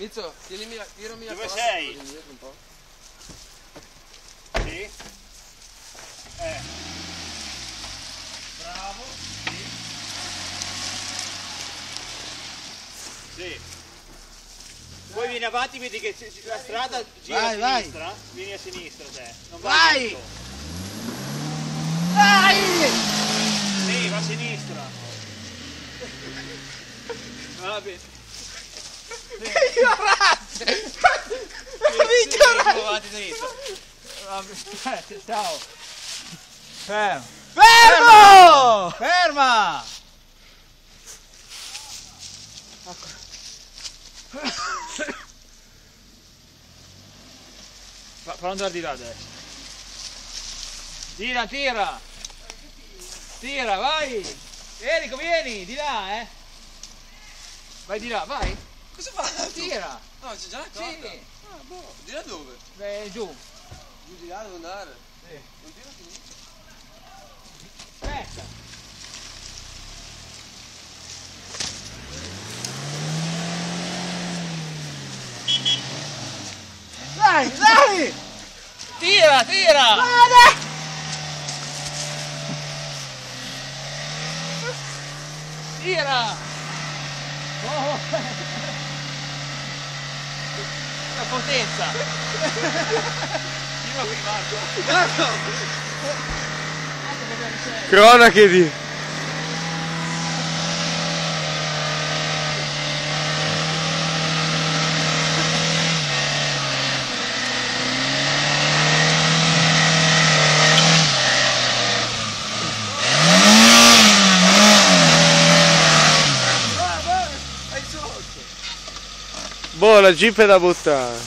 Mizzo, tirami la Dove palla, sei? indietro un po'. Sì. Bravo. Sì. Sì. Poi vieni avanti, vedi che la strada gira a sinistra. Vieni a sinistra te. Non vai! Dritto. Vai! Sì, va a sinistra. Va bene. Che ignorante! Avanti, dritto. Ciao. Fermo. Fermo! Ferma! Fa andare di là adesso. Tira, tira! Tira, vai! Enrico, vieni, di là, eh! Vai di là, vai! Cosa fai? Tira! No, c'è già la carta. Sì! Ah, boh. Di là dove? Beh, giù! Giù di là devo andare. Sì. Non tira finito. Aspetta! Dai, dai! Tira, tira! Guarda! Tira! Oh. La potenza! Tira qui, Marco! Cronache di... Boh, la jeep è da buttare.